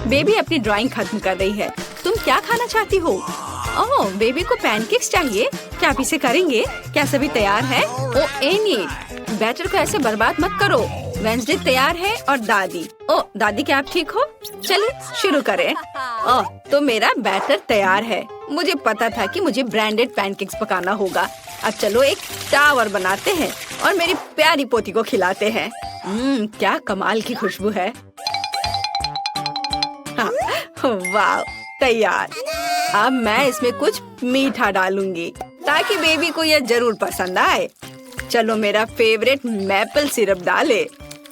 Baby अपनी drawing खत्म कर रही है। तुम क्या खाना चाहती हो? ओह, बेबी को पैनकेक्स चाहिए। क्या आप इसे करेंगे? क्या सभी तैयार है? ओह एनी, बैटर को ऐसे बर्बाद मत करो। वेंसडे तैयार है और दादी। ओह दादी, क्या आप ठीक हो? चलिए शुरू करें। ओह, तो मेरा बैटर तैयार है। मुझे पता था कि मुझे ब्रांडेड पैनकेक्स पकाना होगा। अब चलो एक टावर बनाते हैं और मेरी प्यारी पोती को खिलाते हैं। क्या कमाल की खुशबू है। हाँ, वाह, तैयार। अब मैं इसमें कुछ मीठा डालूंगी ताकि बेबी को यह जरूर पसंद आए। चलो मेरा फेवरेट मैपल सिरप डाले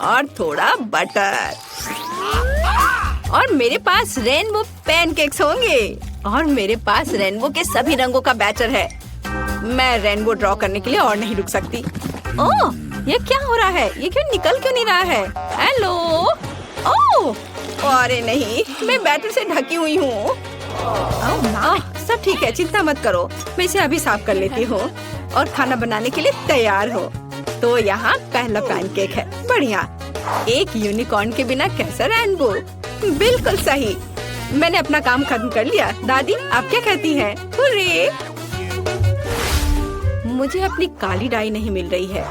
और थोड़ा बटर। और मेरे पास रेनबो पैनकेक्स होंगे और मेरे पास रेनबो के सभी रंगों का बैटर है। मैं रेनबो ड्रॉ करने के लिए और नहीं रुक सकती। ओह, ये क्या हो रहा है? ये निकल क्यों नहीं रहा है? हेलो। ओह, अरे नहीं, मैं बैटर से ढकी हुई हूँ। सब ठीक है, चिंता मत करो। मैं इसे अभी साफ कर लेती हूँ और खाना बनाने के लिए तैयार हो। तो यहाँ पहला पैनकेक है। बढ़िया। एक यूनिकॉर्न के बिना कैसा रेनबो? बिल्कुल सही। मैंने अपना काम खत्म कर लिया। दादी, आप क्या कहती हैं? हुर्रे! मुझे अपनी काली डाई नहीं मिल रही है।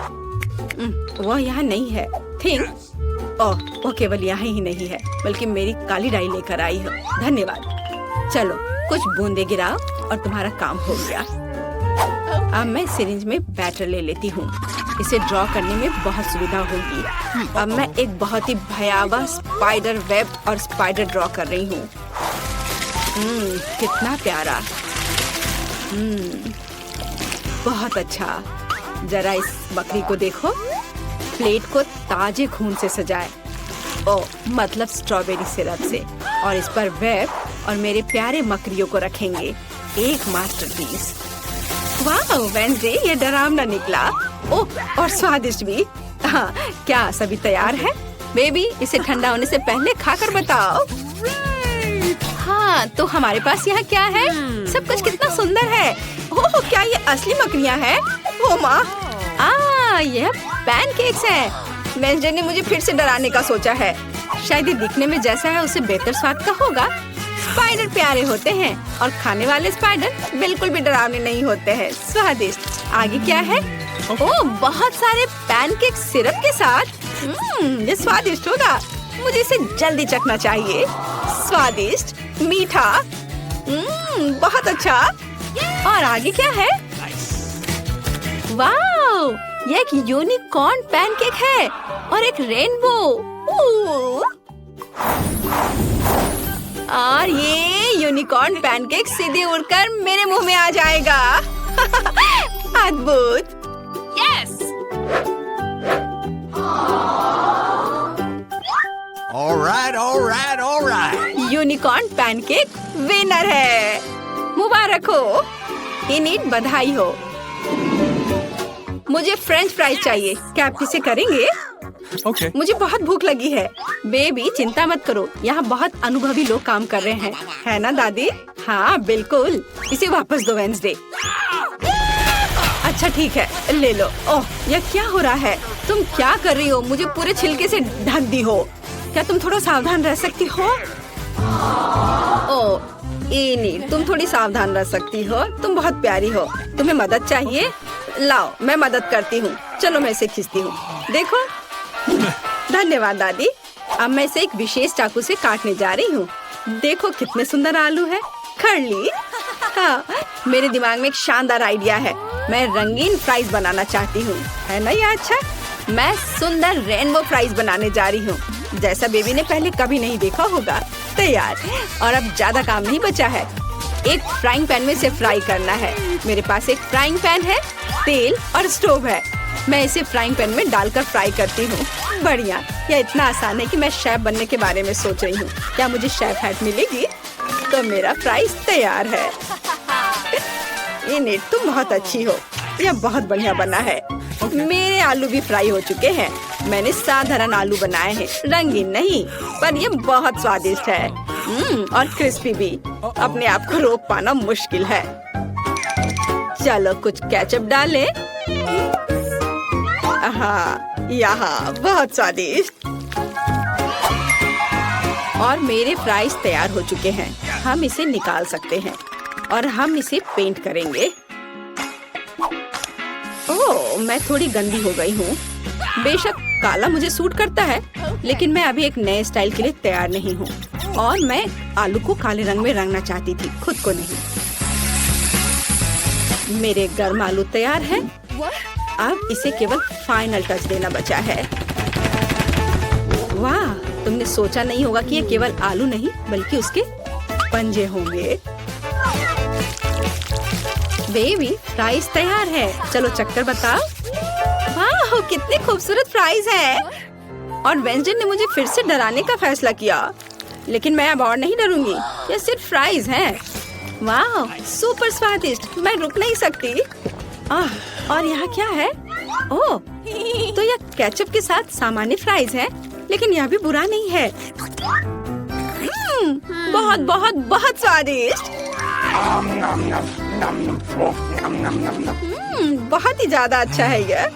वह यहाँ नहीं है। थिंक ओह, वो केवल यहाँ ही नहीं है बल्कि मेरी काली डाई लेकर आई है। धन्यवाद। चलो कुछ बूंदे गिराओ और तुम्हारा काम हो गया। अब मैं सिरिंज में बैटर ले लेती हूँ। इसे ड्रॉ करने में बहुत सुविधा होगी। अब मैं एक बहुत ही भयावह स्पाइडर वेब और स्पाइडर ड्रॉ कर रही हूँ। कितना प्यारा। बहुत अच्छा। जरा इस बकरी को देखो। प्लेट को ताजे खून से सजाए। ओ, मतलब स्ट्रॉबेरी सिरप से। और इस पर वेब और मेरे प्यारे मकड़ियों को रखेंगे। एक मास्टरपीस। वाह वेंसडे, ये डरावना निकला। ओह, और स्वादिष्ट भी। हाँ, क्या सभी तैयार है? बेबी, इसे ठंडा होने से पहले खाकर बताओ। हाँ, तो हमारे पास यहाँ क्या है? सब कुछ कितना सुंदर है। ओह, क्या ये असली मकड़ियाँ हैं? ओ माँ, यह पैनकेक्स है। वेंसडे ने मुझे फिर से डराने का सोचा है। शायद ये दिखने में जैसा है उससे बेहतर स्वाद का होगा। स्पाइडर प्यारे होते हैं और खाने वाले स्पाइडर बिल्कुल भी डरावने नहीं होते हैं। स्वादिष्ट। आगे क्या है? ओह, बहुत सारे पैनकेक सिरप के साथ। ये स्वादिष्ट होगा। मुझे इसे जल्दी चखना चाहिए। स्वादिष्ट, मीठा। बहुत अच्छा। और आगे क्या है? वाओ, ये एक यूनिकॉर्न पैनकेक है और एक रेनबो। और ये यूनिकॉर्न पैनकेक सीधे उड़कर मेरे मुंह में आ जाएगा। अद्भुत। Yes. All right. Unicorn pancake winner है। मुबारक हो। इनिट, बधाई हो। मुझे फ्रेंच फ्राइज चाहिए। क्या आप इसे करेंगे? Okay. मुझे बहुत भूख लगी है। बेबी, चिंता मत करो, यहाँ बहुत अनुभवी लोग काम कर रहे हैं, है ना दादी? हाँ बिल्कुल। इसे वापस दो वेंसडे। अच्छा ठीक है, ले लो। ओह, यह क्या हो रहा है? तुम क्या कर रही हो? मुझे पूरे छिलके से ढक दी हो। क्या तुम थोड़ा सावधान रह सकती हो? ओह इनी, तुम थोड़ी सावधान रह सकती हो। तुम बहुत प्यारी हो। तुम्हें मदद चाहिए? लाओ, मैं मदद करती हूँ। चलो मैं इसे खींचती हूँ। देखो। धन्यवाद दादी। अब मैं इसे एक विशेष चाकू से काटने जा रही हूँ। देखो कितने सुंदर आलू है। खरली। हाँ, मेरे दिमाग में एक शानदार आइडिया है। मैं रंगीन फ्राइज बनाना चाहती हूँ, है ना? ये अच्छा। मैं सुंदर रेनबो फ्राइज बनाने जा रही हूँ, जैसा बेबी ने पहले कभी नहीं देखा होगा। तैयार। और अब ज्यादा काम नहीं बचा है। एक फ्राइंग पैन में इसे फ्राई करना है। मेरे पास एक फ्राइंग पैन है, तेल और स्टोव है। मैं इसे फ्राइंग पैन में डालकर फ्राई करती हूँ। बढ़िया। यह इतना आसान है कि मैं शेफ बनने के बारे में सोच रही हूँ। क्या मुझे शेफ हैट मिलेगी? तो मेरा फ्राइज तैयार है। इनिट, तुम बहुत अच्छी हो। यह बहुत बढ़िया बना है। मेरे आलू भी फ्राई हो चुके हैं। मैंने साधारण आलू बनाए हैं, रंगीन नहीं, पर ये बहुत स्वादिष्ट है। और क्रिस्पी भी। अपने आप को रोक पाना मुश्किल है। चलो कुछ केचप डालें। हाँ, यहाँ बहुत स्वादिष्ट। और मेरे फ्राइज तैयार हो चुके हैं। हम इसे निकाल सकते हैं और हम इसे पेंट करेंगे। ओह, मैं थोड़ी गंदी हो गई हूँ। बेशक काला मुझे सूट करता है, लेकिन मैं अभी एक नए स्टाइल के लिए तैयार नहीं हूँ और मैं आलू को काले रंग में रंगना चाहती थी, खुद को नहीं। मेरे गर्म आलू तैयार है। अब इसे केवल फाइनल टच देना बचा है। वाह, तुमने सोचा नहीं होगा कि ये केवल आलू नहीं बल्कि उसके पंजे होंगे। बेबी, फ्राइज तैयार है। चलो चक्कर बताओ। वाह, कितने खूबसूरत फ्राइज हैं। और वेंसडे ने मुझे फिर से डराने का फैसला किया, लेकिन मैं अब और नहीं डरूंगी। ये सिर्फ फ्राइज हैं। वाह, सुपर स्वादिष्ट, मैं रुक नहीं सकती। और यहाँ क्या है? ओह, तो यह केचप के साथ सामान्य फ्राइज है, लेकिन यह भी बुरा नहीं है। बहुत बहुत बहुत स्वादिष्ट। बहुत ही ज्यादा अच्छा है यह।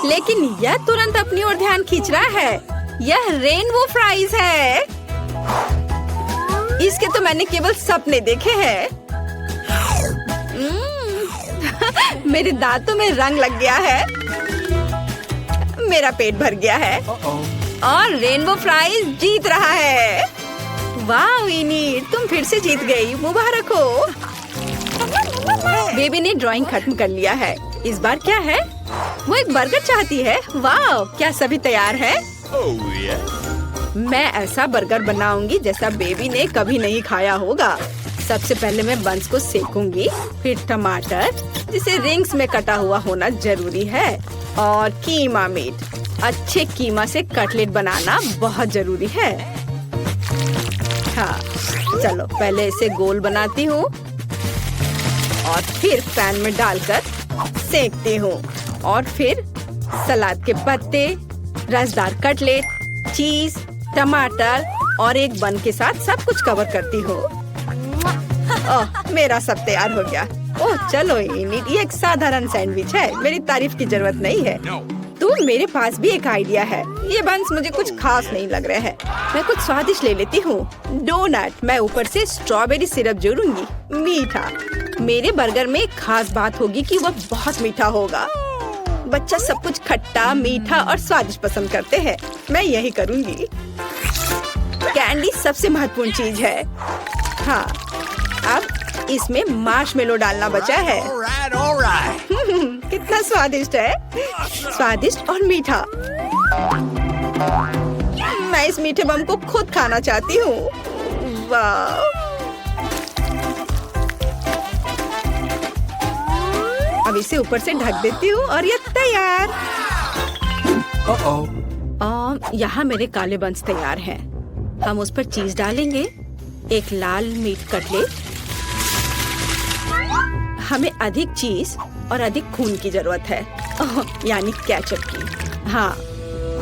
लेकिन यह तुरंत अपनी ओर ध्यान खींच रहा है। यह रेनबो फ्राइज है। इसके तो मैंने केवल सपने देखे हैं। मेरे दांतों में रंग लग गया है। मेरा पेट भर गया है और रेनबो फ्राइज जीत रहा है। वाह विनी, तुम फिर से जीत गई, मुबारक हो। बेबी ने ड्राइंग खत्म कर लिया है। इस बार क्या है? वो एक बर्गर चाहती है। वाह, क्या सभी तैयार है? मैं ऐसा बर्गर बनाऊंगी जैसा बेबी ने कभी नहीं खाया होगा। सबसे पहले मैं बंस को सेकूंगी, फिर टमाटर जिसे रिंग्स में कटा हुआ होना जरूरी है, और कीमा मीट। अच्छे कीमा से कटलेट बनाना बहुत जरूरी है। हाँ, चलो पहले इसे गोल बनाती हूँ और फिर पैन में डालकर सेकती हूँ, और फिर सलाद के पत्ते, रसदार कटलेट, चीज, टमाटर और एक बन के साथ सब कुछ कवर करती हूँ। ओह, मेरा सब तैयार हो गया। ओह चलो इनिट, ये एक साधारण सैंडविच है, मेरी तारीफ की जरूरत नहीं है। तो मेरे पास भी एक आइडिया है। ये बंस मुझे कुछ खास नहीं लग रहे हैं। मैं कुछ स्वादिष्ट ले लेती हूँ। डोनट। मैं ऊपर से स्ट्रॉबेरी सिरप जोड़ूंगी। मीठा। मेरे बर्गर में एक खास बात होगी कि वह बहुत मीठा होगा। बच्चा सब कुछ खट्टा, मीठा और स्वादिष्ट पसंद करते हैं। मैं यही करूँगी। कैंडी सबसे महत्वपूर्ण चीज है। हाँ, अब इसमें मार्शमेलो डालना बचा है। कितना स्वादिष्ट है, स्वादिष्ट और मीठा। मैं इस मीठे बम को खुद खाना चाहती हूँ। वाह, अब इसे ऊपर से ढक देती हूँ और ये तैयार। यहाँ मेरे काले बंस तैयार हैं। हम उस पर चीज डालेंगे, एक लाल मीट कटलेट। हमें अधिक चीज और अधिक खून की जरूरत है, यानी केचप की। हाँ,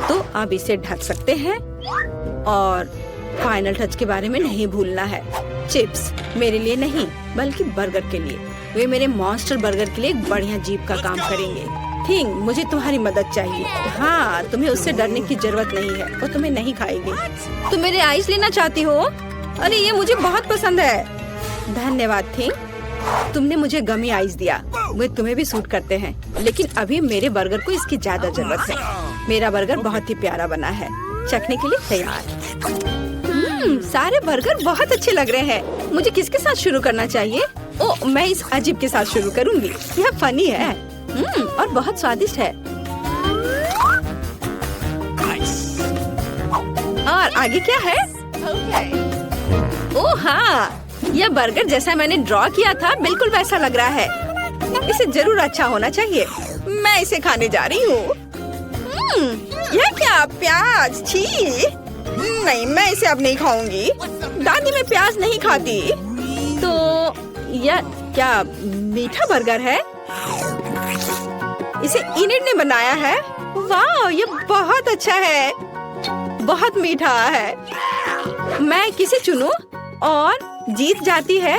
तो अब इसे ढक सकते हैं और फाइनल टच के बारे में नहीं भूलना है। चिप्स मेरे लिए नहीं बल्कि बर्गर के लिए। वे मेरे मॉन्स्टर बर्गर के लिए एक बढ़िया जीप का काम करेंगे। थिंग, मुझे तुम्हारी मदद चाहिए। हाँ, तुम्हें उससे डरने की जरूरत नहीं है, वो तुम्हें नहीं खाएगी। तुम मेरे आइस लेना चाहती हो? अरे ये मुझे बहुत पसंद है। धन्यवाद थिंग, तुमने मुझे गमी आइस दिया। वे तुम्हें भी सूट करते हैं, लेकिन अभी मेरे बर्गर को इसकी ज्यादा जरूरत है। मेरा बर्गर बहुत ही प्यारा बना है, चखने के लिए तैयार। सारे बर्गर बहुत अच्छे लग रहे हैं। मुझे किसके साथ शुरू करना चाहिए? ओह, मैं इस अजीब के साथ शुरू करूंगी। यह फनी है और बहुत स्वादिष्ट है। और आगे क्या है? ओह हाँ, यह बर्गर जैसा मैंने ड्रॉ किया था बिल्कुल वैसा लग रहा है। इसे जरूर अच्छा होना चाहिए। मैं इसे खाने जा रही हूँ। यह क्या, प्याज? छी नहीं, मैं इसे अब नहीं खाऊंगी। दादी मैं प्याज नहीं खाती। तो यह क्या मीठा बर्गर है? इसे इनिट ने बनाया है। वाह, ये बहुत अच्छा है, बहुत मीठा है। मैं किसे चुनूं? और जीत जाती है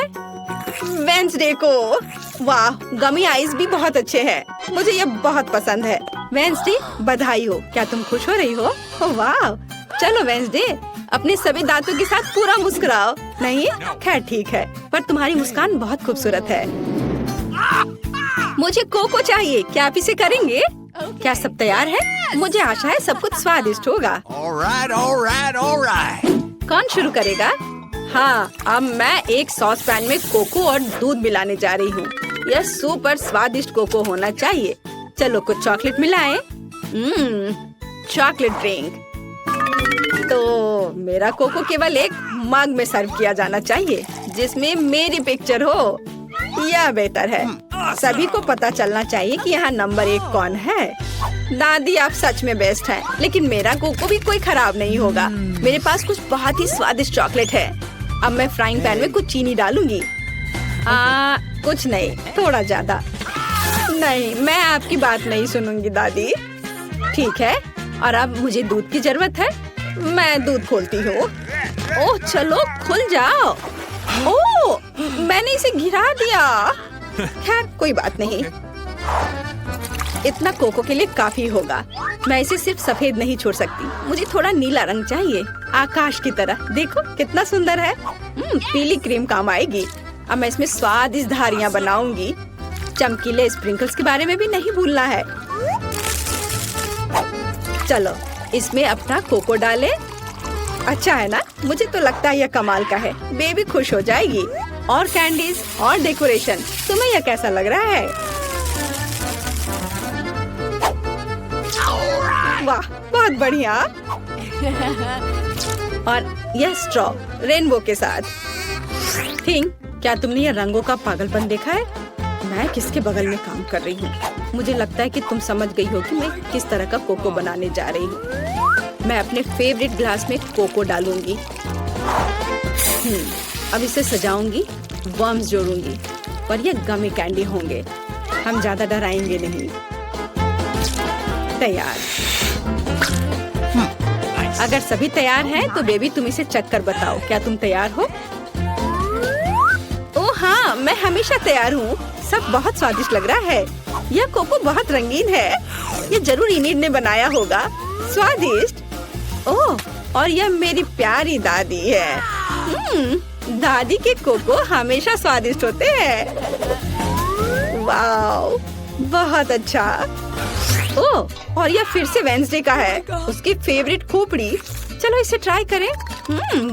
वेंसडे को। वाह, गमी आइस भी बहुत अच्छे हैं। मुझे ये बहुत पसंद है। वेंसडे, बधाई हो। क्या तुम खुश हो रही हो? ओह वाह, चलो वेंसडे, अपने सभी दांतों के साथ पूरा मुस्कुराओ। नहीं, खैर ठीक है, पर तुम्हारी मुस्कान बहुत खूबसूरत है। मुझे कोको चाहिए, क्या आप इसे करेंगे? क्या सब तैयार है? मुझे आशा है सब कुछ स्वादिष्ट होगा। कौन शुरू करेगा? हाँ, अब मैं एक सॉस पैन में कोको और दूध मिलाने जा रही हूँ। यह सुपर स्वादिष्ट कोको होना चाहिए। चलो कुछ चॉकलेट मिलाएं। Chocolate drink. तो मेरा कोको केवल एक मग में सर्व किया जाना चाहिए जिसमें मेरी पिक्चर हो। यह बेहतर है। सभी को पता चलना चाहिए कि यहाँ नंबर 1 कौन है। दादी, आप सच में बेस्ट हैं, लेकिन मेरा कोको भी कोई खराब नहीं होगा। मेरे पास कुछ बहुत ही स्वादिष्ट चॉकलेट है। अब मैं फ्राइंग पैन में कुछ चीनी डालूंगी। कुछ नहीं, थोड़ा ज्यादा। नहीं, मैं आपकी बात नहीं सुनूंगी दादी। ठीक है, और अब मुझे दूध की जरूरत है। मैं दूध खोलती हूँ। ओह चलो, खुल जाओ। ओह, मैंने इसे गिरा दिया। खैर कोई बात नहीं, इतना कोको के लिए काफी होगा। मैं इसे सिर्फ सफेद नहीं छोड़ सकती, मुझे थोड़ा नीला रंग चाहिए, आकाश की तरह। देखो कितना सुंदर है। पीली क्रीम काम आएगी। अब मैं इसमें स्वादिष्ट धारियाँ बनाऊंगी। चमकीले स्प्रिंकल्स के बारे में भी नहीं भूलना है। चलो इसमें अपना कोको डालें। अच्छा है ना? मुझे तो लगता है यह कमाल का है। बेबी खुश हो जाएगी। और कैंडीज और डेकोरेशन। तुम्हें यह कैसा लग रहा है? वाह, बहुत बढ़िया। और यह स्ट्रॉ रेनबो के साथ। थिंक, क्या तुमने यह रंगों का पागलपन देखा है? मैं किसके बगल में काम कर रही हूँ? मुझे लगता है कि तुम समझ गई हो कि मैं किस तरह का कोको बनाने जा रही हूँ। मैं अपने फेवरेट ग्लास में कोको डालूंगी। अब इसे सजाऊंगी, वर्म्स जोड़ूंगी और ये गमी कैंडी होंगे। हम ज्यादा डराएंगे नहीं। तैयार। अगर सभी तैयार हैं तो बेबी तुम इसे चख कर बताओ। क्या तुम तैयार हो? ओह हाँ, मैं हमेशा तैयार हूँ। सब बहुत स्वादिष्ट लग रहा है। यह कोको बहुत रंगीन है। यह जरूर इनिड ने बनाया होगा। स्वादिष्ट। ओह, और यह मेरी प्यारी दादी है। दादी के कोको हमेशा स्वादिष्ट होते हैं। वाओ, बहुत अच्छा। ओह, और यह फिर से वेंसडे का है, उसकी फेवरेट खोपड़ी। चलो इसे ट्राई करें।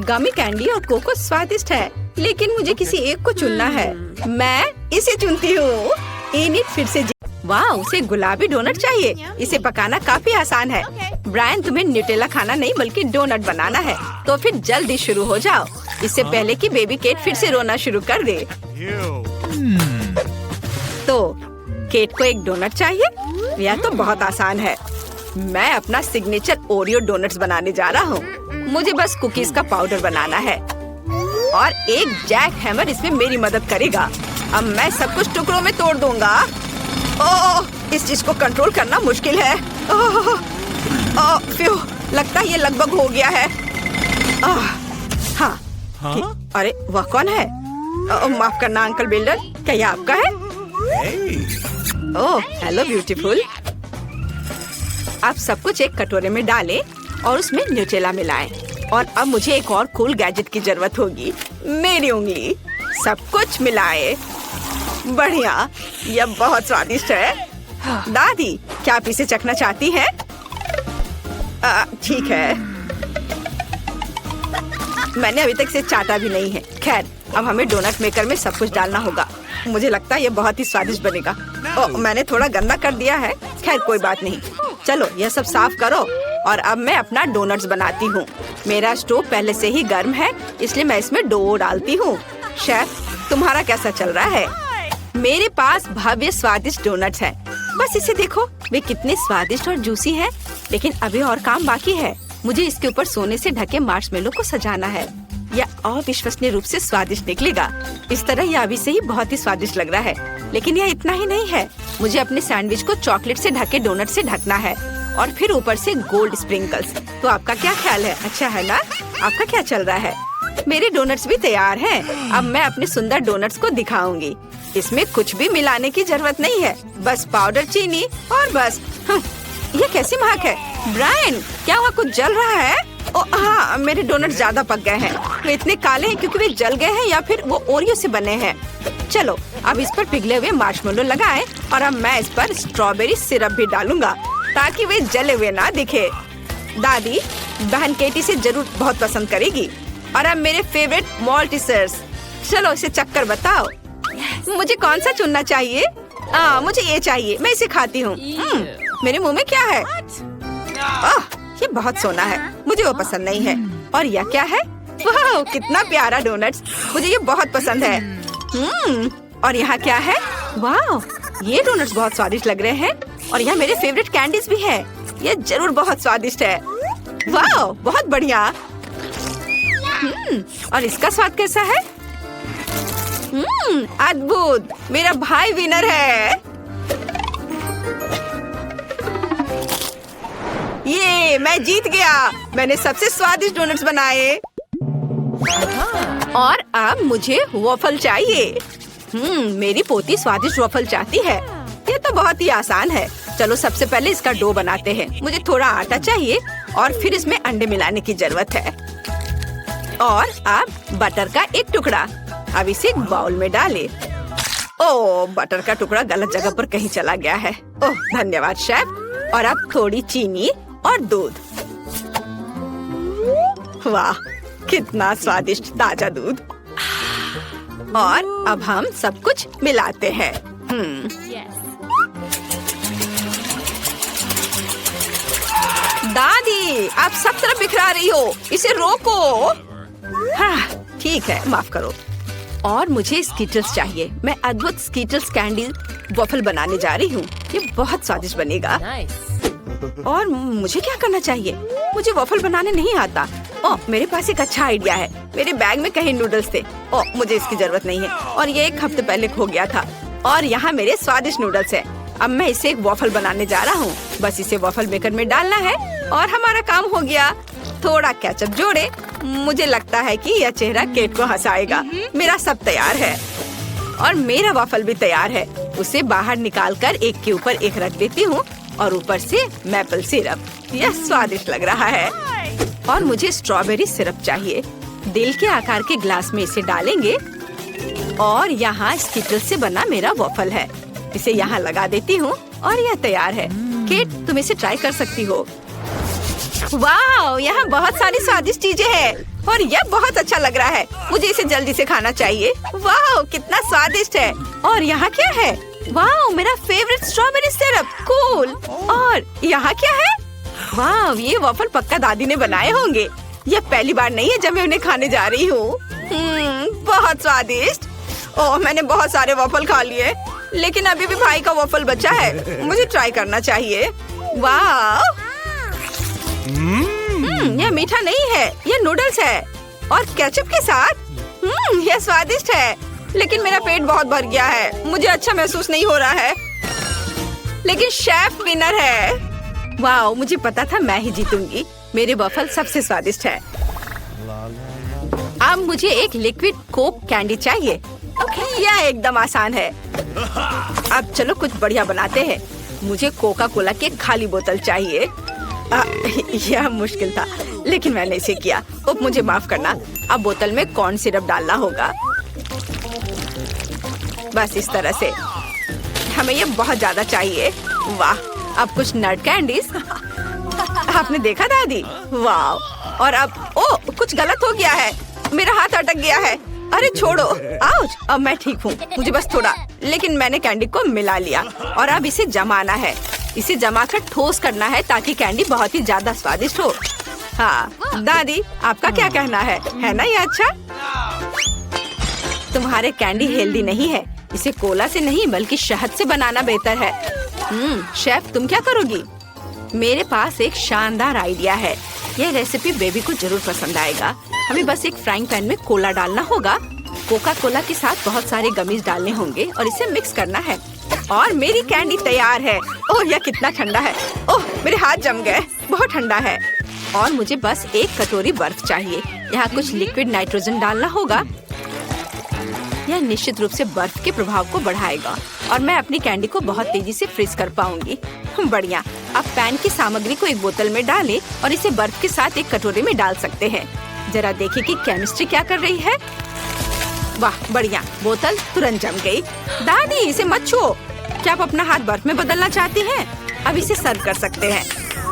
गमी कैंडी और कोको स्वादिष्ट है, लेकिन मुझे किसी एक को चुनना है। मैं इसे चुनती हूँ। इनिड फिर से वाह, उसे गुलाबी डोनट चाहिए। इसे पकाना काफी आसान है। ब्रायन, तुम्हें न्यूटेला खाना नहीं बल्कि डोनट बनाना है। तो फिर जल्दी शुरू हो जाओ, इससे पहले कि बेबी केट फिर से रोना शुरू कर दे। तो केट को एक डोनट चाहिए। यह तो बहुत आसान है। मैं अपना सिग्नेचर ओरियो डोनट्स बनाने जा रहा हूँ। मुझे बस कुकीज का पाउडर बनाना है और एक जैक हैमर इसमें मेरी मदद करेगा। अब मैं सब कुछ टुकड़ों में तोड़ दूंगा। ओह, इस चीज को कंट्रोल करना मुश्किल है। फ्यू, लगता है ये लगभग हो गया है। हाँ। अरे वह कौन है? माफ करना अंकल बिल्डर, क्या ये आपका है? Oh hello beautiful. आप सब कुछ एक कटोरे में डालें और उसमें न्यूटेला मिलाएं। और अब मुझे एक और कूल गैजेट की जरूरत होगी। मेरी उंगली। सब कुछ मिलाए। बढ़िया, यह बहुत स्वादिष्ट है। दादी, क्या आप इसे चखना चाहती हैं? ठीक है। मैंने अभी तक इसे चाटा भी नहीं है। खैर, अब हमें डोनट मेकर में सब कुछ डालना होगा। मुझे लगता है ये बहुत ही स्वादिष्ट बनेगा। मैंने थोड़ा गंदा कर दिया है। खैर कोई बात नहीं। चलो यह सब साफ करो और अब मैं अपना डोनट्स बनाती हूँ। मेरा स्टोव पहले से ही गर्म है, इसलिए मैं इसमें डो डालती हूँ। शेफ, तुम्हारा कैसा चल रहा है? मेरे पास भव्य स्वादिष्ट डोनट्स हैं। बस इसे देखो, वे कितने स्वादिष्ट और जूसी हैं। लेकिन अभी और काम बाकी है। मुझे इसके ऊपर सोने से ढके मार्शमेलो को सजाना है। यह अविश्वसनीय रूप से स्वादिष्ट निकलेगा। इस तरह यह अभी से ही बहुत ही स्वादिष्ट लग रहा है। लेकिन यह इतना ही नहीं है। मुझे अपने सैंडविच को चॉकलेट से ढके डोनट से ढकना है और फिर ऊपर से गोल्ड स्प्रिंकल्स। तो आपका क्या ख्याल है? अच्छा है ना? आपका क्या चल रहा है? मेरे डोनट्स भी तैयार हैं। अब मैं अपने सुंदर डोनट्स को दिखाऊंगी। इसमें कुछ भी मिलाने की जरूरत नहीं है, बस पाउडर, चीनी और बस। ये कैसी महक है? ब्रायन, क्या वहाँ कुछ जल रहा है? ओ हाँ, मेरे डोनट ज्यादा पक गए हैं। वे इतने काले हैं क्योंकि वे जल गए हैं या फिर वो ओरियो से बने हैं। चलो अब इस पर पिघले हुए मार्शमेलो लगाएं और अब मैं इस पर स्ट्रॉबेरी सिरप भी डालूंगा ताकि वे जले हुए ना दिखे। दादी बहन केटी से जरूर बहुत पसंद करेगी। और अब मेरे फेवरेट मॉल्टिसर्स। चलो इसे चक्कर बताओ। मुझे कौन सा चुनना चाहिए? मुझे ये चाहिए, मैं इसे खाती हूँ। मेरे मुंह में क्या है? ये बहुत सोना है, मुझे वो पसंद नहीं है। और यह क्या है? वाह, कितना प्यारा डोनट्स, मुझे ये बहुत पसंद है। और यहाँ क्या है? वाह, ये डोनट्स बहुत स्वादिष्ट लग रहे हैं। और यहाँ मेरे फेवरेट कैंडीज भी है, ये जरूर बहुत स्वादिष्ट है। वाह, बहुत बढ़िया। और इसका स्वाद कैसा है? अद्भुत, मेरा भाई विनर है। ये मैं जीत गया, मैंने सबसे स्वादिष्ट डोनट्स बनाए। और अब मुझे वॉफल चाहिए। मेरी पोती स्वादिष्ट वॉफल चाहती है। ये तो बहुत ही आसान है। चलो सबसे पहले इसका डो बनाते हैं। मुझे थोड़ा आटा चाहिए और फिर इसमें अंडे मिलाने की जरूरत है। और अब बटर का एक टुकड़ा। अब इसे एक बाउल में डाले। ओह, बटर का टुकड़ा गलत जगह पर कहीं चला गया है। ओह, धन्यवाद शेफ। और अब थोड़ी चीनी और दूध। वाह, कितना स्वादिष्ट ताजा दूध। और अब हम सब कुछ मिलाते हैं। दादी, आप सब तरफ बिखरा रही हो, इसे रोको। हाँ, ठीक है, माफ करो। और मुझे स्कीटल्स चाहिए। मैं अद्भुत स्कीटल्स कैंडी वॉफल बनाने जा रही हूँ। ये बहुत स्वादिष्ट बनेगा। और मुझे क्या करना चाहिए? मुझे वॉफल बनाने नहीं आता। ओह, मेरे पास एक अच्छा आइडिया है। मेरे बैग में कहीं नूडल्स थे। ओह, मुझे इसकी जरूरत नहीं है और ये एक हफ्ते पहले खो गया था। और यहाँ मेरे स्वादिष्ट नूडल्स हैं। अब मैं इसे एक वॉफल बनाने जा रहा हूँ। बस इसे वॉफल मेकर में डालना है और हमारा काम हो गया। थोड़ा केचप जोड़े। मुझे लगता है कि यह चेहरा केट को हंसाएगा। मेरा सब तैयार है और मेरा वॉफल भी तैयार है। उसे बाहर निकालकर एक के ऊपर एक रख देती हूँ और ऊपर से मैपल सिरप। यह स्वादिष्ट लग रहा है। और मुझे स्ट्रॉबेरी सिरप चाहिए। दिल के आकार के ग्लास में इसे डालेंगे और यहाँ स्कीटल्स से बना मेरा वॉफल है। इसे यहाँ लगा देती हूँ और यह तैयार है। केट, तुम इसे ट्राई कर सकती हो। वाह, यहाँ बहुत सारी स्वादिष्ट चीजें हैं और यह बहुत अच्छा लग रहा है। मुझे इसे जल्दी से खाना चाहिए। वाह, कितना स्वादिष्ट है। और यहाँ क्या है? वाह, मेरा फेवरेट स्ट्रॉबेरी सिरप। कूल। और यहाँ क्या है? वाह, ये वॉफल पक्का दादी ने बनाए होंगे। यह पहली बार नहीं है जब मैं उन्हें खाने जा रही हूँ। बहुत स्वादिष्ट। ओह, मैंने बहुत सारे वॉफल खा लिए, लेकिन अभी भी भाई का वॉफल बचा है। मुझे ट्राई करना चाहिए। वाह, यह मीठा नहीं है, यह नूडल्स है और केचप के साथ। यह स्वादिष्ट है, लेकिन मेरा पेट बहुत भर गया है। मुझे अच्छा महसूस नहीं हो रहा है। लेकिन शेफ विनर है। वाह, मुझे पता था मैं ही जीतूंगी। मेरे वॉफल सबसे स्वादिष्ट है। अब मुझे एक लिक्विड कोक कैंडी चाहिए। यह एकदम आसान है। अब चलो कुछ बढ़िया बनाते हैं। मुझे कोका कोला की खाली बोतल चाहिए। यह मुश्किल था, लेकिन मैंने इसे किया। अब मुझे माफ करना। अब बोतल में कॉर्न सिरप डालना होगा। बस इस तरह से। हमें ये बहुत ज्यादा चाहिए। वाह, अब कुछ नट कैंडीज। आपने देखा दादी? वाह। और अब कुछ गलत हो गया है। मेरा हाथ अटक गया है। अरे छोड़ो। आउच। अब मैं ठीक हूँ, मुझे बस थोड़ा। लेकिन मैंने कैंडी को मिला लिया और अब इसे जमाना है। इसे जमाकर ठोस करना है ताकि कैंडी बहुत ही ज्यादा स्वादिष्ट हो। हाँ दादी, आपका क्या कहना है ना ये अच्छा? तुम्हारे कैंडी हेल्दी नहीं है। इसे कोला से नहीं बल्कि शहद से बनाना बेहतर है। शेफ, तुम क्या करोगी? मेरे पास एक शानदार आइडिया है। यह रेसिपी बेबी को जरूर पसंद आएगा। हमें बस एक फ्राइंग पैन में कोला डालना होगा। कोका कोला के साथ बहुत सारे गमीज डालने होंगे और इसे मिक्स करना है। और मेरी कैंडी तैयार है। ओह, यह कितना ठंडा है। ओह, मेरे हाथ जम गए। बहुत ठंडा है। और मुझे बस एक कटोरी बर्फ चाहिए। यहाँ कुछ लिक्विड नाइट्रोजन डालना होगा। यह निश्चित रूप से बर्फ के प्रभाव को बढ़ाएगा। और मैं अपनी कैंडी को बहुत तेजी से फ्रीज कर पाऊंगी। बढ़िया। अब पैन की सामग्री को एक बोतल में डालें और इसे बर्फ के साथ एक कटोरे में डाल सकते हैं। जरा देखिए कि केमिस्ट्री क्या कर रही है। वाह बढ़िया, बोतल तुरंत जम गई। दादी इसे मत छुओ। क्या आप अपना हाथ बर्फ में बदलना चाहती हैं? अब इसे सर्व कर सकते हैं।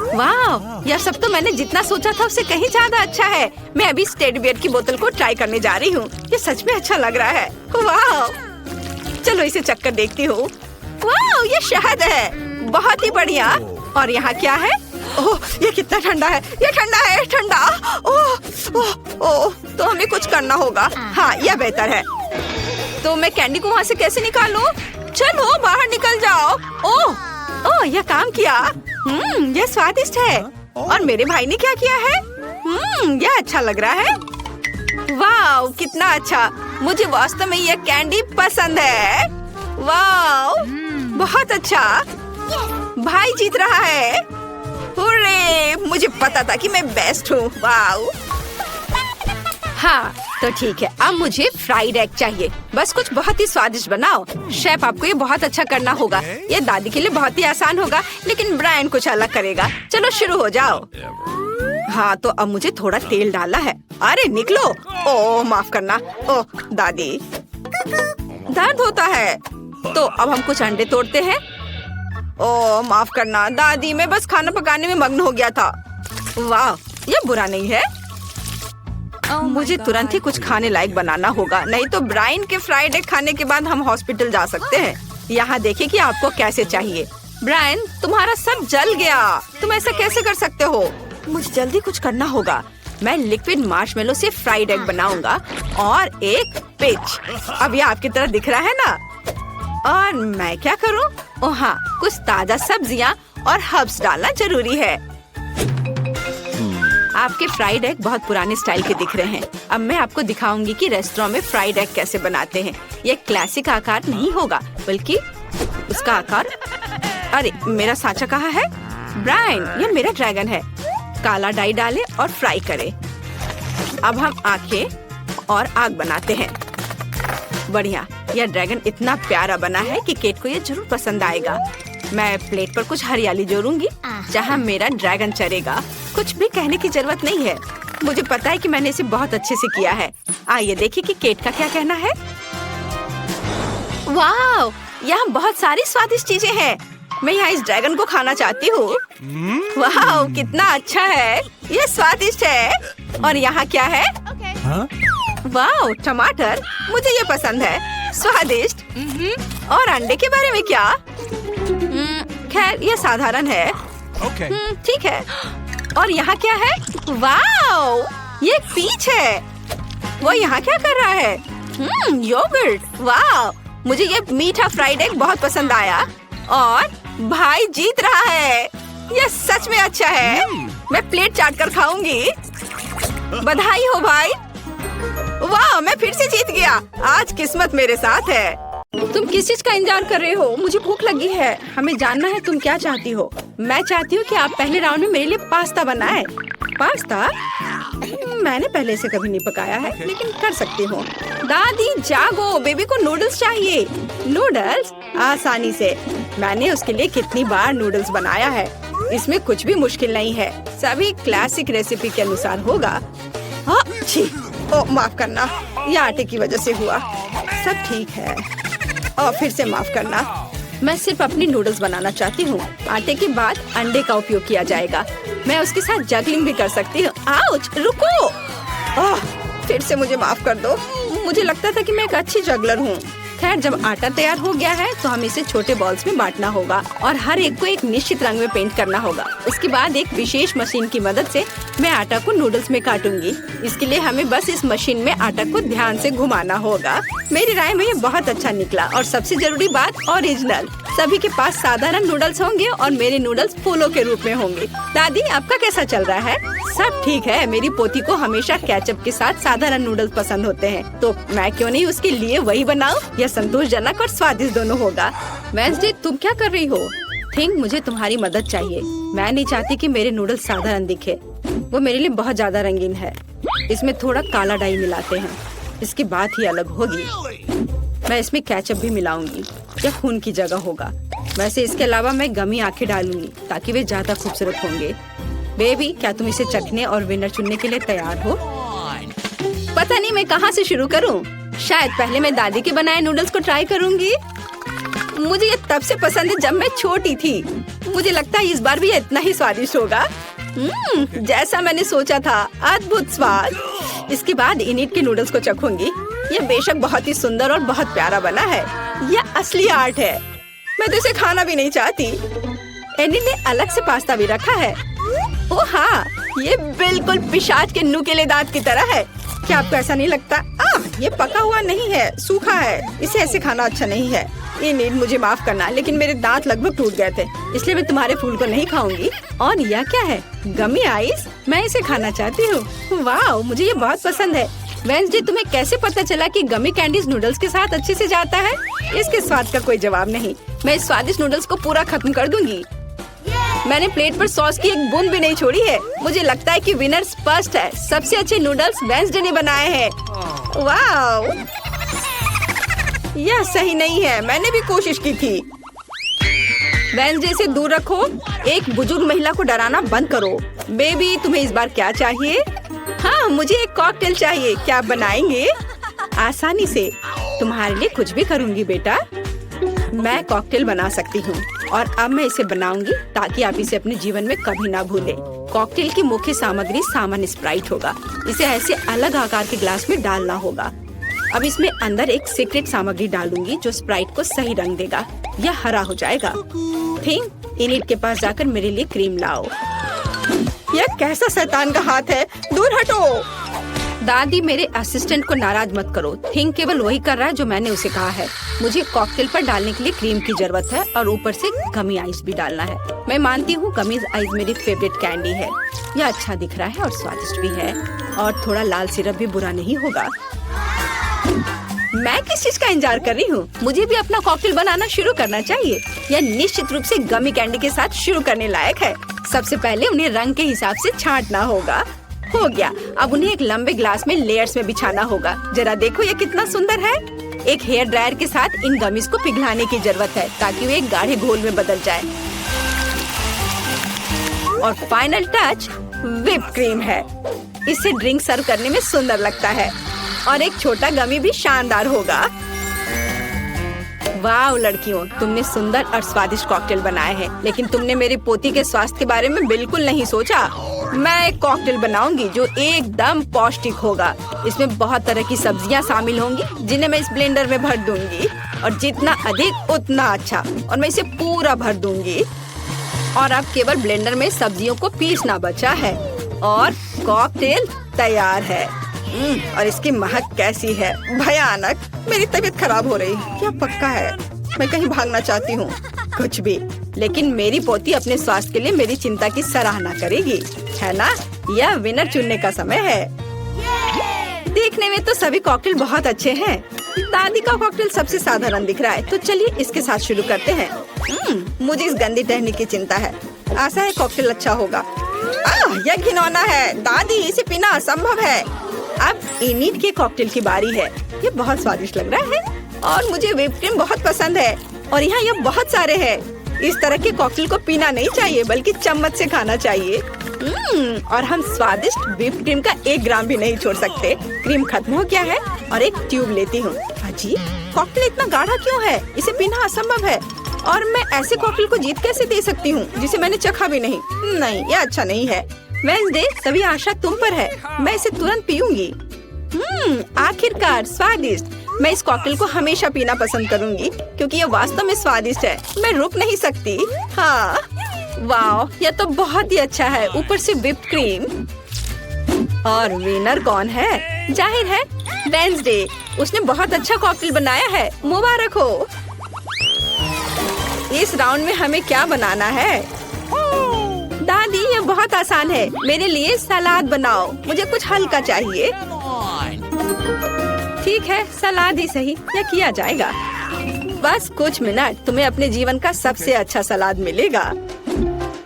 वाह, यह सब तो मैंने जितना सोचा था उससे कहीं ज्यादा अच्छा है। मैं अभी टेडी बियर की बोतल को ट्राई करने जा रही हूँ। ये सच में अच्छा लग रहा है। वाह, चलो इसे चक्कर देखती हूँ। वाह, ये शहद है, बहुत ही बढ़िया। और यहाँ क्या है? ओह, ये कितना ठंडा है। ये ठंडा है, ठंडा। ओह ओह ओह, तो हमें कुछ करना होगा। हाँ, यह बेहतर है। तो मैं कैंडी को वहाँ से कैसे निकालूं? चलो बाहर निकल जाओ। ओह ओह, यह काम किया। यह स्वादिष्ट है। और मेरे भाई ने क्या किया है? यह अच्छा लग रहा है। वाह, कितना अच्छा। मुझे वास्तव में यह कैंडी पसंद है। वाह, बहुत अच्छा। भाई जीत रहा है। हुर्रे, मुझे पता था कि मैं बेस्ट हूँ। वाह। हाँ तो ठीक है, अब मुझे फ्राइड एग चाहिए। बस कुछ बहुत ही स्वादिष्ट बनाओ। शेफ, आपको ये बहुत अच्छा करना होगा। ये दादी के लिए बहुत ही आसान होगा, लेकिन ब्रायन कुछ अलग करेगा। चलो शुरू हो जाओ। हाँ तो अब मुझे थोड़ा तेल डाला है। अरे निकलो। ओह माफ करना। ओह दादी, दर्द होता है। तो अब हम कुछ अंडे तोड़ते हैं। ओह माफ करना दादी, मैं बस खाना पकाने में मग्न हो गया था। वाह, ये बुरा नहीं है। मुझे तुरंत ही कुछ खाने लायक बनाना होगा, नहीं तो ब्रायन के फ्राइड एग खाने के बाद हम हॉस्पिटल जा सकते हैं। यहाँ देखिए कि आपको कैसे चाहिए। ब्रायन, तुम्हारा सब जल गया। तुम ऐसा कैसे कर सकते हो? मुझे जल्दी कुछ करना होगा। मैं लिक्विड मार्शमेलो से फ्राइड एग बनाऊंगा और एक पिच। अब ये आपकी तरह दिख रहा है ना? और मैं क्या करूं? ओह हाँ, कुछ ताजा सब्जियां और हर्ब्स डालना जरूरी है। आपके फ्राइड एग बहुत पुराने स्टाइल के दिख रहे हैं। अब मैं आपको दिखाऊंगी कि रेस्टोरेंट में फ्राइड एग कैसे बनाते हैं। ये क्लासिक आकार नहीं होगा, बल्कि उसका आकार। अरे मेरा सांचा कहाँ है? ब्रायन, ये मेरा ड्रैगन है। काला डाई डालें और फ्राई करें। अब हम आंखें और आग बनाते हैं। बढ़िया, यह ड्रैगन इतना प्यारा बना है कि केट को ये जरूर पसंद आएगा। मैं प्लेट पर कुछ हरियाली जोड़ूंगी जहाँ मेरा ड्रैगन चरेगा। कुछ भी कहने की जरूरत नहीं है, मुझे पता है कि मैंने इसे बहुत अच्छे से किया है। आइए देखिए कि केट का क्या कहना है। वाह, यहाँ बहुत सारी स्वादिष्ट चीजें हैं। मैं यहाँ इस ड्रैगन को खाना चाहती हूँ। वाह, कितना अच्छा है, ये स्वादिष्ट है। और यहाँ क्या है? वाह, टमाटर, मुझे ये पसंद है, स्वादिष्ट। और अंडे के बारे में क्या? खैर ये साधारण है। ठीक है। और यहाँ क्या है? वाह, ये पीच है। वो यहाँ क्या कर रहा है? योगर्ट। वाह, मुझे ये मीठा फ्राइड एग बहुत पसंद आया। और भाई जीत रहा है। ये सच में अच्छा है। मैं प्लेट चाट कर खाऊंगी। बधाई हो भाई। वाह, मैं फिर से जीत गया। आज किस्मत मेरे साथ है। तुम किस चीज का इंतजार कर रहे हो? मुझे भूख लगी है। हमें जानना है तुम क्या चाहती हो। मैं चाहती हूँ कि आप पहले राउंड में मेरे लिए पास्ता बनाएं। पास्ता? मैंने पहले से कभी नहीं पकाया है, लेकिन कर सकती हूँ। दादी जागो, बेबी को नूडल्स चाहिए। नूडल्स? आसानी से। मैंने उसके लिए कितनी बार नूडल्स बनाया है। इसमें कुछ भी मुश्किल नहीं है। सभी क्लासिक रेसिपी के अनुसार होगा। ओह माफ करना, ये आटे की वजह से हुआ। सब ठीक है। और फिर से माफ करना। मैं सिर्फ अपनी नूडल्स बनाना चाहती हूँ। आटे के बाद अंडे का उपयोग किया जाएगा। मैं उसके साथ जगलिंग भी कर सकती हूँ। आउच, रुको। फिर से मुझे माफ कर दो। मुझे लगता था कि मैं एक अच्छी जगलर हूँ। खैर, जब आटा तैयार हो गया है तो हमें इसे छोटे बॉल्स में बांटना होगा और हर एक को एक निश्चित रंग में पेंट करना होगा। उसके बाद एक विशेष मशीन की मदद से मैं आटा को नूडल्स में काटूंगी। इसके लिए हमें बस इस मशीन में आटा को ध्यान से घुमाना होगा। मेरी राय में ये बहुत अच्छा निकला। और सबसे जरूरी बात, ओरिजिनल। सभी के पास साधारण नूडल्स होंगे और मेरे नूडल्स फूलों के रूप में होंगे। दादी, आपका कैसा चल रहा है? सब ठीक है। मेरी पोती को हमेशा केचप के साथ साधारण नूडल्स पसंद होते हैं, तो मैं क्यों नहीं उसके लिए वही बनाऊं? यह संतोषजनक और स्वादिष्ट दोनों होगा। वेंसडे, तुम क्या कर रही हो? थिंक, मुझे तुम्हारी मदद चाहिए। मैं नहीं चाहती कि मेरे नूडल्स साधारण दिखे। वो मेरे लिए बहुत ज्यादा रंगीन है। इसमें थोड़ा काला डाई मिलाते हैं। इसकी बात ही अलग होगी। मैं इसमें केचप भी मिलाऊंगी, या खून की जगह होगा। वैसे इसके अलावा मैं गमी आंखें डालूंगी ताकि वे ज्यादा खूबसूरत होंगे। बेबी, क्या तुम इसे चखने और विनर चुनने के लिए तैयार हो? पता नहीं मैं कहाँ से शुरू करूँ। शायद पहले मैं दादी के बनाए नूडल्स को ट्राई करूंगी। मुझे ये तब से पसंद है जब मैं छोटी थी। मुझे लगता है इस बार भी इतना ही स्वादिष्ट होगा। जैसा मैंने सोचा था, अद्भुत स्वाद। इसके बाद इनिट के नूडल्स को चखूंगी। ये बेशक बहुत ही सुंदर और बहुत प्यारा बना है। यह असली आर्ट है। मैं तो इसे खाना भी नहीं चाहती। इनिट ने अलग से पास्ता भी रखा है। ओह हाँ, ये बिल्कुल पिशाच के नुकीले दांत की तरह है। क्या आपको ऐसा नहीं लगता? ये पका हुआ नहीं है, सूखा है। इसे ऐसे खाना अच्छा नहीं है। इनिट, मुझे माफ करना, लेकिन मेरे दांत लगभग टूट गए थे, इसलिए मैं तुम्हारे फूल को नहीं खाऊंगी। और यह क्या है? गमी आइस? मैं इसे खाना चाहती हूँ। वाह, मुझे ये बहुत पसंद है। वेंसडे, तुम्हें कैसे पता चला कि गमी कैंडीज नूडल्स के साथ अच्छे से जाता है? इसके स्वाद का कोई जवाब नहीं। मैं इस स्वादिष्ट नूडल्स को पूरा खत्म कर दूंगी। मैंने प्लेट पर सॉस की एक बूंद भी नहीं छोड़ी है। मुझे लगता है कि विनर स्पष्ट है। सबसे अच्छे नूडल्स वेंसडे ने बनाए हैं। वाह, यह सही नहीं है। मैंने भी कोशिश की थी। वेंसडे से दूर रखो। एक बुजुर्ग महिला को डराना बंद करो। बेबी, तुम्हें इस बार क्या चाहिए? हाँ, मुझे एक कॉकटेल चाहिए। क्या आप बनाएंगे? आसानी से। तुम्हारे लिए कुछ भी करूँगी बेटा। मैं कॉकटेल बना सकती हूँ और अब मैं इसे बनाऊंगी ताकि आप इसे अपने जीवन में कभी ना भूलें। कॉकटेल की मुख्य सामग्री सामान्य स्प्राइट होगा। इसे ऐसे अलग आकार के ग्लास में डालना होगा। अब इसमें अंदर एक सीक्रेट सामग्री डालूंगी जो स्प्राइट को सही रंग देगा। यह हरा हो जाएगा। थिंक, इनिट के पास जाकर मेरे लिए क्रीम लाओ। यह कैसा शैतान का हाथ है? दूर हटो। दादी, मेरे असिस्टेंट को नाराज मत करो। थिंक केवल वही कर रहा है जो मैंने उसे कहा है। मुझे कॉकटेल पर डालने के लिए क्रीम की जरूरत है और ऊपर से गमी आइस भी डालना है। मैं मानती हूँ गमी आइस मेरी फेवरेट कैंडी है। यह अच्छा दिख रहा है और स्वादिष्ट भी है। और थोड़ा लाल सिरप भी बुरा नहीं होगा। मैं किस चीज का इंतजार कर रही हूँ? मुझे भी अपना कॉकटेल बनाना शुरू करना चाहिए। यह निश्चित रूप से गमी कैंडी के साथ शुरू करने लायक है। सबसे पहले उन्हें रंग के हिसाब से छांटना होगा। हो गया। अब उन्हें एक लंबे ग्लास में लेयर्स में बिछाना होगा। जरा देखो ये कितना सुंदर है। एक हेयर ड्रायर के साथ इन गमीज को पिघलाने की जरूरत है ताकि वे एक गाढ़े घोल में बदल जाए। और फाइनल टच व्हिप क्रीम है। इससे ड्रिंक सर्व करने में सुंदर लगता है और एक छोटा गमी भी शानदार होगा। वाह लड़कियों, तुमने सुंदर और स्वादिष्ट कॉकटेल बनाए हैं, लेकिन तुमने मेरी पोती के स्वास्थ्य के बारे में बिल्कुल नहीं सोचा। मैं एक कॉकटेल बनाऊंगी जो एकदम पौष्टिक होगा। इसमें बहुत तरह की सब्जियां शामिल होंगी जिन्हें मैं इस ब्लेंडर में भर दूंगी। और जितना अधिक उतना अच्छा। और मैं इसे पूरा भर दूंगी। और अब केवल ब्लेंडर में सब्जियों को पीसना बचा है और कॉकटेल तैयार है। और इसकी महक कैसी है? भयानक। मेरी तबीयत खराब हो रही है। क्या पक्का है? मैं कहीं भागना चाहती हूँ। कुछ भी, लेकिन मेरी पोती अपने स्वास्थ्य के लिए मेरी चिंता की सराहना करेगी, है ना? यह विनर चुनने का समय है। देखने में तो सभी कॉकटेल बहुत अच्छे हैं। दादी का कॉकटेल सबसे साधारण दिख रहा है, तो चलिए इसके साथ शुरू करते हैं। मुझे इस गंदी टहनी की चिंता है। आशा है कॉकटेल अच्छा होगा। यह घिनौना है। दादी, इसे पीना असंभव है। अब इनिट के कॉकटेल की बारी है। ये बहुत स्वादिष्ट लग रहा है और मुझे व्हिप क्रीम बहुत पसंद है। और यहाँ ये बहुत सारे हैं। इस तरह के कॉकटेल को पीना नहीं चाहिए बल्कि चम्मच से खाना चाहिए। और हम स्वादिष्ट व्हिप क्रीम का 1 ग्राम भी नहीं छोड़ सकते। क्रीम खत्म हो गया है और एक ट्यूब लेती हूँ। अजी, कॉकटेल इतना गाढ़ा क्यों है? इसे पीना असंभव है। और मैं ऐसे कॉकटेल को जीत कैसे दे सकती हूँ जिसे मैंने चखा भी नहीं? नहीं, यह अच्छा नहीं है। वेंसडे, सभी आशा तुम पर है। मैं इसे तुरंत पीऊंगी। आखिरकार स्वादिष्ट। मैं इस कॉकटेल को हमेशा पीना पसंद करूंगी क्योंकि यह वास्तव में स्वादिष्ट है। मैं रुक नहीं सकती। हाँ, वाह, यह तो बहुत ही अच्छा है। ऊपर से व्हिप क्रीम। और विनर कौन है? जाहिर है वेंसडे। उसने बहुत अच्छा कॉकटेल बनाया है। मुबारक हो। इस राउंड में हमें क्या बनाना है? दादी, ये बहुत आसान है। मेरे लिए सलाद बनाओ। मुझे कुछ हल्का चाहिए। ठीक है, सलाद ही सही। यह किया जाएगा। बस कुछ मिनट, तुम्हें अपने जीवन का सबसे अच्छा सलाद मिलेगा।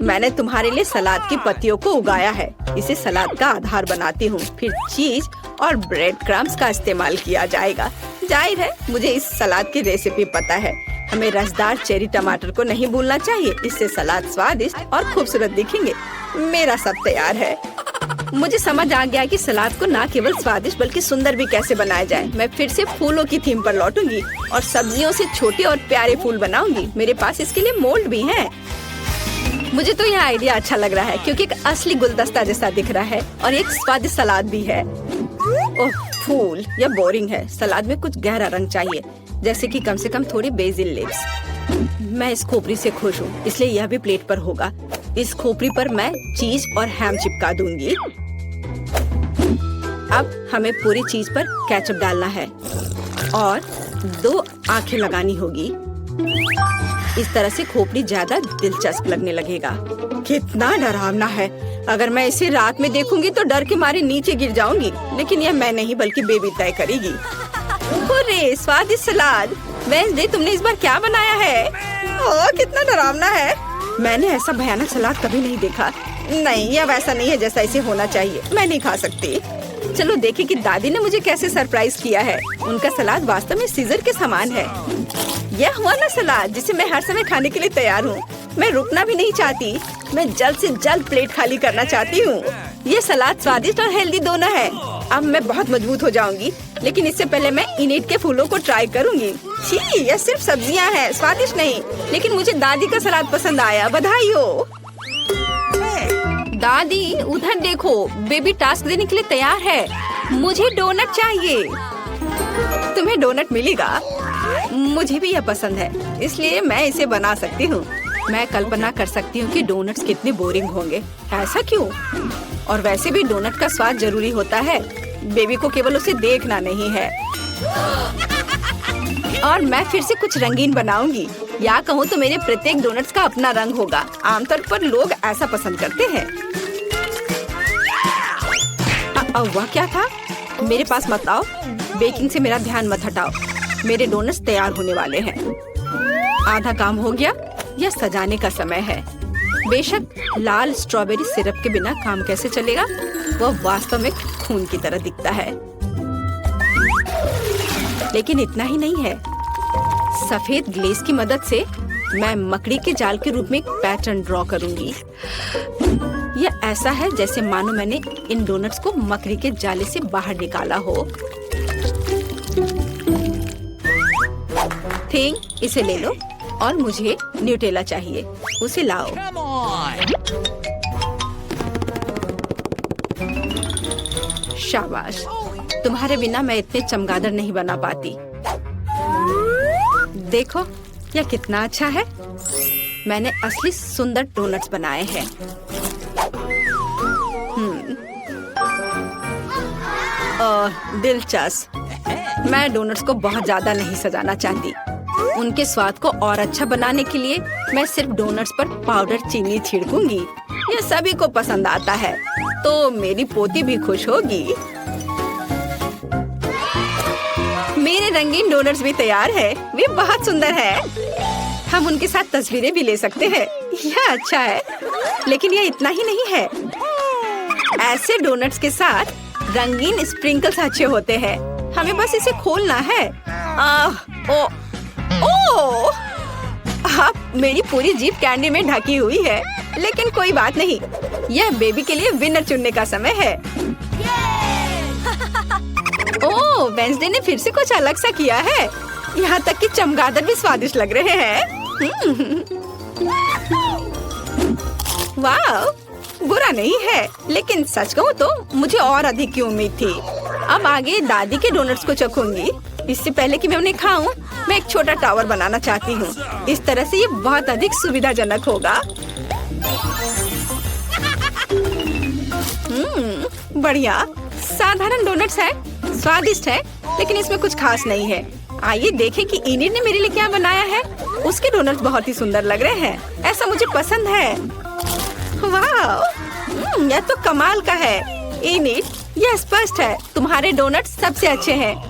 मैंने तुम्हारे लिए सलाद की पत्तियों को उगाया है। इसे सलाद का आधार बनाती हूँ। फिर चीज और ब्रेड क्रम्स का इस्तेमाल किया जाएगा। जाहिर है मुझे इस सलाद की रेसिपी पता है। हमें रसदार चेरी टमाटर को नहीं भूलना चाहिए, इससे सलाद स्वादिष्ट और खूबसूरत दिखेंगे। मेरा सब तैयार है। मुझे समझ आ गया कि सलाद को न केवल स्वादिष्ट बल्कि सुंदर भी कैसे बनाया जाए। मैं फिर से फूलों की थीम पर लौटूंगी और सब्जियों से छोटे और प्यारे फूल बनाऊंगी। मेरे पास इसके लिए मोल्ड भी है। मुझे तो यह आइडिया अच्छा लग रहा है क्योंकि एक असली गुलदस्ता जैसा दिख रहा है और एक स्वादिष्ट सलाद भी है। ओह, फूल यह बोरिंग है। सलाद में कुछ गहरा रंग चाहिए, जैसे कि कम से कम थोड़ी बेसिल लीव्स। मैं इस खोपड़ी से खुश हूँ, इसलिए यह भी प्लेट पर होगा। इस खोपड़ी पर मैं चीज और हैम चिपका दूंगी। अब हमें पूरी चीज पर केचप डालना है और 2 आंखें लगानी होगी। इस तरह से खोपड़ी ज्यादा दिलचस्प लगने लगेगा। कितना डरावना है। अगर मैं इसे रात में देखूंगी तो डर के मारे नीचे गिर जाऊंगी, लेकिन यह मैं नहीं बल्कि बेबी तय करेगी। अरे स्वादिष्ट सलाद। वेंसडे, तुमने इस बार क्या बनाया है? ओह, कितना डरावना है। मैंने ऐसा भयानक सलाद कभी नहीं देखा। नहीं, यह वैसा नहीं है जैसा इसे होना चाहिए। मैं नहीं खा सकती। चलो देखें कि दादी ने मुझे कैसे सरप्राइज किया है। उनका सलाद वास्तव में सीजर के समान है। यह हुआ ना सलाद जिसे मैं हर समय खाने के लिए तैयार हूँ। मैं रुकना भी नहीं चाहती। मैं जल्द से जल्द प्लेट खाली करना चाहती हूँ। ये सलाद स्वादिष्ट और हेल्दी दोनों है। अब मैं बहुत मजबूत हो जाऊंगी, लेकिन इससे पहले मैं इनिट के फूलों को ट्राई करूंगी। छी, यह सिर्फ सब्जियां हैं, स्वादिष्ट नहीं। लेकिन मुझे दादी का सलाद पसंद आया। बधाई हो दादी। उधर देखो, बेबी टास्क देने के लिए तैयार है। मुझे डोनट चाहिए। तुम्हें डोनट मिलेगा। मुझे भी यह पसंद है, इसलिए मैं इसे बना सकती हूँ। मैं कल्पना कर सकती हूँ कि डोनट्स कितने बोरिंग होंगे। ऐसा क्यों? और वैसे भी डोनट का स्वाद जरूरी होता है। बेबी को केवल उसे देखना नहीं है। और मैं फिर से कुछ रंगीन बनाऊंगी। या कहूँ तो मेरे प्रत्येक डोनट्स का अपना रंग होगा। आमतौर पर लोग ऐसा पसंद करते हैं। वह क्या था? मेरे पास मत आओ। बेकिंग से मेरा ध्यान मत हटाओ। मेरे डोनट्स तैयार होने वाले हैं। आधा काम हो गया। यह सजाने का समय है। बेशक लाल स्ट्रॉबेरी सिरप के बिना काम कैसे चलेगा? वह वास्तव में खून की तरह दिखता है। लेकिन इतना ही नहीं है। सफेद ग्लेज की मदद से मैं मकड़ी के जाल के रूप में एक पैटर्न ड्रॉ करूंगी। यह ऐसा है जैसे मानो मैंने इन डोनट्स को मकड़ी के जाले से बाहर निकाला हो। थिंग, इसे ले लो। और मुझे न्यूटेला चाहिए, उसे लाओ। शाबाश। तुम्हारे बिना मैं इतने चमगादड़ नहीं बना पाती। देखो, यह कितना अच्छा है। मैंने असली सुंदर डोनट्स बनाए हैं। दिलचस्प। मैं डोनट्स को बहुत ज्यादा नहीं सजाना चाहती। उनके स्वाद को और अच्छा बनाने के लिए मैं सिर्फ डोनट्स पर पाउडर चीनी छिड़कूंगी। यह सभी को पसंद आता है, तो मेरी पोती भी खुश होगी। मेरे रंगीन डोनट्स भी तैयार है। वे बहुत सुंदर है। हम उनके साथ तस्वीरें भी ले सकते हैं। यह अच्छा है, लेकिन यह इतना ही नहीं है। ऐसे डोनट्स के साथ रंगीन स्प्रिंकल्स अच्छे होते हैं। हमें बस इसे खोलना है। ओह! अब मेरी पूरी जीभ कैंडी में ढकी हुई है, लेकिन कोई बात नहीं। यह बेबी के लिए विनर चुनने का समय है। ओह, वेंसडे ने फिर से कुछ अलग सा किया है। यहाँ तक कि चमगादड़ भी स्वादिष्ट लग रहे हैं। वाह, बुरा नहीं है, लेकिन सच कहूँ तो मुझे और अधिक की उम्मीद थी। अब आगे दादी के डोनट्स को चखूंगी। इससे पहले कि मैं उन्हें खाऊं, मैं एक छोटा टावर बनाना चाहती हूँ। इस तरह से ये बहुत अधिक सुविधाजनक होगा। बढ़िया। साधारण डोनट्स है, स्वादिष्ट है, लेकिन इसमें कुछ खास नहीं है। आइए देखें कि इनिट ने मेरे लिए क्या बनाया है। उसके डोनट्स बहुत ही सुंदर लग रहे हैं। ऐसा मुझे पसंद है। वाह, यह तो कमाल का है। इनिट, यह स्पष्ट है तुम्हारे डोनट्स सबसे अच्छे हैं।